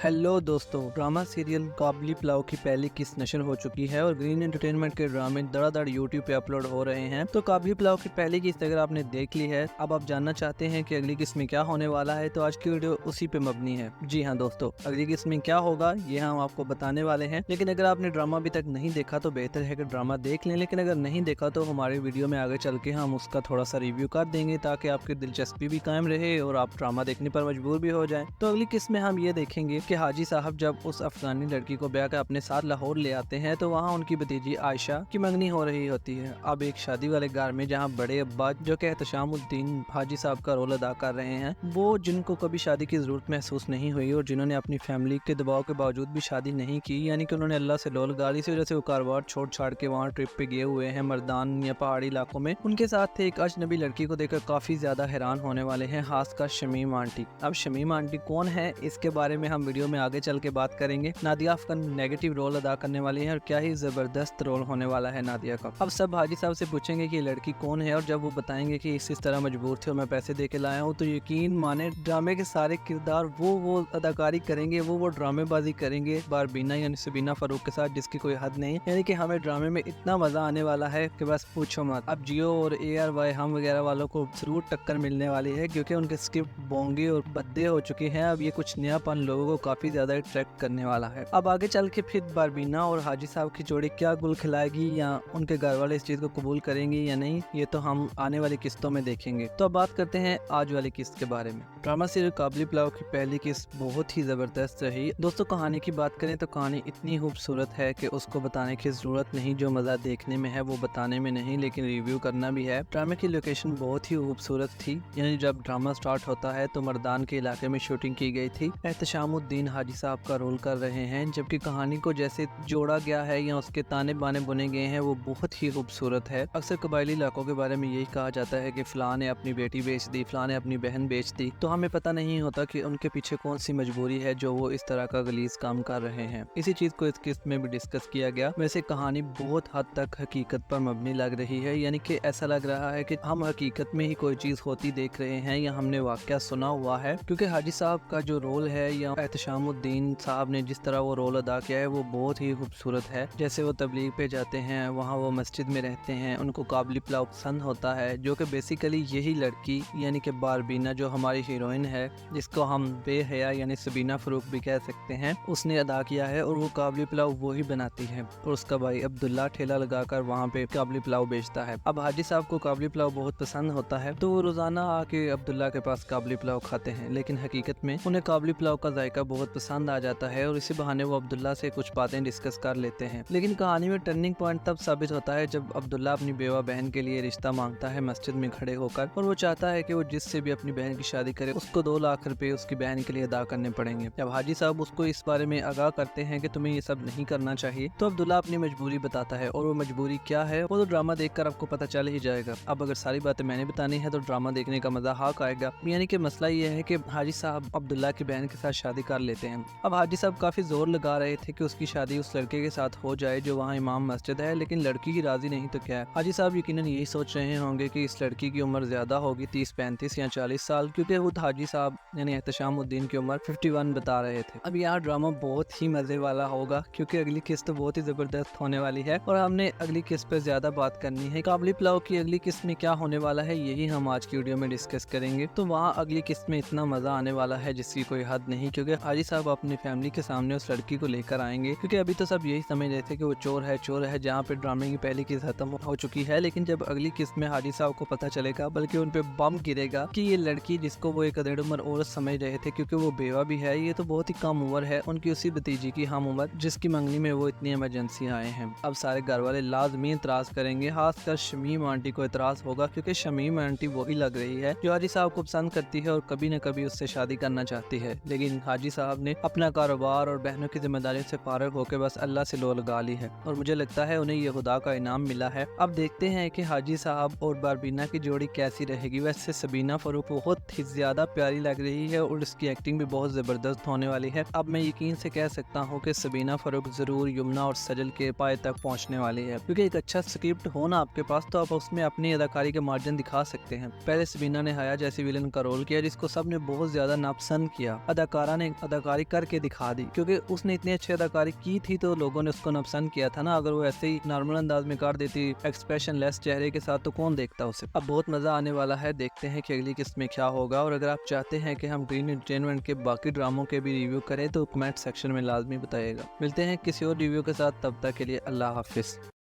Hello दोस्तों, drama serial काबली pulao की पहली किस्त नशर हो चुकी है और ग्रीन एंटरटेनमेंट के ड्रामे धड़ाधड़ यूट्यूब पे अपलोड हो रहे हैं। तो काबली पुलाव की पहली किस्त अगर आपने देख ली है, अब आप जानना चाहते हैं कि अगली किस्त में क्या होने वाला है, तो आज की वीडियो उसी पे मबनी है। जी हाँ दोस्तों, अगली किस्त में क्या होगा ये हम आपको बताने वाले हैं। लेकिन अगर आपने ड्रामा अभी तक नहीं देखा तो बेहतर है कि ड्रामा देख लें, लेकिन अगर नहीं देखा तो हमारे वीडियो में आगे चल के हम उसका थोड़ा सा रिव्यू कर देंगे ताकि आपकी दिलचस्पी भी कायम रहे और आप ड्रामा देखने पर मजबूर भी हो जाएं। तो अगली किस्त में हम ये देखेंगे कि हाजी साहब जब उस अफगानी लड़की को ब्याह कर अपने साथ लाहौर ले आते हैं तो वहाँ उनकी भतीजी आयशा की मंगनी हो रही होती है। अब एक शादी वाले घर में जहाँ बड़े अब्बा जो कि एहतशामुद्दीन हाजी साहब का रोल अदा कर रहे हैं, वो जिनको कभी शादी की जरूरत महसूस नहीं हुई और जिन्होंने अपनी फैमिली के दबाव के बावजूद भी शादी नहीं की, यानी कि उन्होंने अल्लाह से लोल गाली इसी वजह से वो कारोबार छोड़ छाड़ के वहाँ ट्रिप पे गए हुए हैं मर्दान या पहाड़ी इलाकों में, उनके साथ एक अजनबी लड़की को देखकर काफी ज्यादा हैरान होने वाले हैं, खासकर शमीम आंटी। अब शमीम आंटी कौन है इसके बारे में हम वीडियो में आगे चल के बात करेंगे। नादिया अफगान नेगेटिव रोल अदा करने वाली है और क्या ही जबरदस्त रोल होने वाला है नादिया का। अब सब हाजी साहब से पूछेंगे कि ये लड़की कौन है और जब वो बताएंगे कि इस तरह मजबूर थे और मैं पैसे दे के लाया हूँ, तो यकीन माने ड्रामे के सारे किरदार वो अदाकारी करेंगे, वो ड्रामेबाजी करेंगे बारबीना यानी सबीना फरूक के साथ, जिसकी कोई हद नहीं। यानी कि हमें ड्रामे में इतना मजा आने वाला है कि बस पूछो मत। अब जियो और ARY हम वगैरह वालों को जरूर टक्कर मिलने वाली है क्योंकि उनके स्क्रिप्ट बोंगे और बद्दे हो चुके हैं। अब ये कुछ नयापन लोगों को काफी ज्यादा अट्रैक्ट करने वाला है। अब आगे चल के फिर बारबीना और हाजी साहब की जोड़ी क्या गुल खिलाएगी या उनके घर वाले इस चीज को कबूल करेंगे या नहीं, ये तो हम आने वाली किस्तों में देखेंगे। तो अब बात करते हैं आज वाली किस्त के बारे में। ड्रामा सीरियल काबली पुलाव की पहली किस्त बहुत ही जबरदस्त रही दोस्तों। कहानी की बात करें तो कहानी इतनी खूबसूरत है कि उसको बताने की जरूरत नहीं। जो मजा देखने में है वो बताने में नहीं, लेकिन रिव्यू करना भी है। ड्रामे की लोकेशन बहुत ही खूबसूरत थी, यानी जब ड्रामा स्टार्ट होता है तो मर्दान के इलाके में शूटिंग की गई थी। एहतशामुद्दीन हाजी साहब का रोल कर रहे हैं, जबकि कहानी को जैसे जोड़ा गया है या उसके ताने बाने बुने गए हैं वो बहुत ही खूबसूरत है। अक्सर कबायली इलाकों के बारे में यही कहा जाता है कि फलां ने अपनी बेटी बेच दी, फलां ने अपनी बहन बेच दी, तो हमें पता नहीं होता कि उनके पीछे कौन सी मजबूरी है जो वो इस तरह का गलीज काम कर रहे हैं। इसी चीज को इस किस्त में भी डिस्कस किया गया। वैसे कहानी बहुत हद तक हकीकत पर मबनी लग रही है, यानी कि ऐसा लग रहा है कि हम हकीकत में ही कोई चीज होती देख रहे हैं या हमने वाकया सुना हुआ है, क्योंकि हाजी साहब का जो रोल है या एहतशामुद्दीन साहब ने जिस तरह वो रोल अदा किया है वो बहुत ही खूबसूरत है। जैसे वो तबलीग पे जाते हैं, वहाँ वो मस्जिद में रहते हैं, उनको काबली पुलाव पसंद होता है, जो कि बेसिकली यही लड़की यानी कि बारबीना जो हमारी हीरोइन है, जिसको हम बेहया यानी सबीना फरूक भी कह सकते हैं, उसने अदा किया है और वो काबली पुलाव वो ही बनाती है और उसका भाई अब्दुल्ला ठेला लगाकर वहाँ पे काबली पुलाव बेचता है। अब हाजी साहब को काबली पुलाव बहुत पसंद होता है तो वो रोजाना आके अब्दुल्ला के पास काबली पुलाव खाते हैं, लेकिन हकीकत में उन्हें काबली पुलाव का जायका बहुत पसंद आ जाता है और इसी बहाने वो अब्दुल्ला से कुछ बातें डिस्कस कर लेते हैं। लेकिन कहानी में टर्निंग पॉइंट तब साबित होता है जब अब्दुल्ला अपनी बेवा बहन के लिए रिश्ता मांगता है मस्जिद में खड़े होकर, और वो चाहता है कि वो जिससे भी अपनी बहन की शादी करे उसको 2 लाख रुपए उसकी बहन के लिए अदा करने पड़ेंगे। जब हाजी साहब उसको इस बारे में आगाह करते हैं कि तुम्हें ये सब नहीं करना चाहिए, तो अब्दुल्ला अपनी मजबूरी बताता है, और वो मजबूरी क्या है वो तो ड्रामा देखकर आपको पता चल ही जाएगा। अब अगर सारी बातें मैंने बतानी है तो ड्रामा देखने का मजा हाक आएगा। यानी कि मसला ये है कि हाजी साहब अब्दुल्ला की बहन के साथ शादी कर लेते हैं। अब हाजी साहब काफी जोर लगा रहे थे कि उसकी शादी उस लड़के के साथ हो जाए जो वहाँ इमाम मस्जिद है, लेकिन लड़की ही राजी नहीं तो क्या है। हाजी साहब यकीनन यही सोच रहे होंगे कि इस लड़की की उम्र ज्यादा होगी, 30, 35 या 40 साल, क्योंकि खुद हाजी साहब यानी एहतशामुद्दीन की उम्र 51 बता रहे थे। अब यहाँ ड्रामा बहुत ही मजे वाला होगा क्योंकि अगली किस्त बहुत ही जबरदस्त होने वाली है और हमने अगली किस्त पे ज्यादा बात करनी है। काबली पुलाव की अगली किस्त में क्या होने वाला है यही हम आज की वीडियो में डिस्कस करेंगे। तो वहाँ अगली किस्त में इतना मजा आने वाला है जिसकी कोई हद नहीं, क्योंकि हाजी साहब अपनी फैमिली के सामने उस लड़की को लेकर आएंगे, क्योंकि अभी तो सब यही समझ रहे थे कि वो चोर है जहाँ पे ड्रामे की पहली किस्त खत्म हो चुकी है। लेकिन जब अगली किस्त में हाजी साहब को पता चलेगा, बल्कि उन पे बम गिरेगा कि ये लड़की जिसको वो एक अधेड़ उम्र औरत समझ रहे थे क्योंकि वो बेवा भी है, ये तो बहुत ही कम उम्र है उनकी उसी भतीजी की हम उम्र जिसकी मंगनी में वो इतनी इमरजेंसी आए हैं। अब सारे घर वाले लाजमी इतराज करेंगे, खासकर शमीम आंटी को इतराज होगा, क्योंकि शमीम आंटी वही लग रही है जो हाजी साहब को पसंद करती है और कभी न कभी उससे शादी करना चाहती है। लेकिन हाजी साहब ने अपना कारोबार और बहनों की जिम्मेदारी से फारिग होकर बस अल्लाह से लो लगा ली है और मुझे लगता है उन्हें ये खुदा का इनाम मिला है। अब देखते हैं कि हाजी साहब और बारबीना की जोड़ी कैसी रहेगी। वैसे सबीना फरूक बहुत ही ज्यादा प्यारी लग रही है और इसकी एक्टिंग भी बहुत जबरदस्त होने वाली है। अब मैं यकीन से कह सकता हूँ कि सबीना फरूक जरूर यमुना और सजल के पाए तक पहुँचने वाली है, क्योंकि एक अच्छा स्क्रिप्ट हो ना आपके पास तो आप उसमें अपनी अदाकारी के मार्जिन दिखा सकते हैं। पहले सबीना ने हया जैसी विलन का रोल किया जिसको सबने बहुत ज्यादा नापसंद किया। अदाकारा ने अदाकारी करके दिखा दी, क्योंकि उसने इतनी अच्छी अदाकारी की थी तो लोगों ने उसको नापसंद किया था ना। अगर वो ऐसे ही नॉर्मल अंदाज में कर देती एक्सप्रेशन लेस चेहरे के साथ तो कौन देखता उसे। अब बहुत मजा आने वाला है, देखते हैं कि अगली किस्त में क्या होगा। और अगर आप चाहते हैं कि हम ग्रीन एंटरटेनमेंट के बाकी ड्रामों के भी रिव्यू करें तो कमेंट सेक्शन में लाजमी बताइएगा। मिलते हैं किसी और रिव्यू के साथ, तब तक के लिए अल्लाह हाफिज।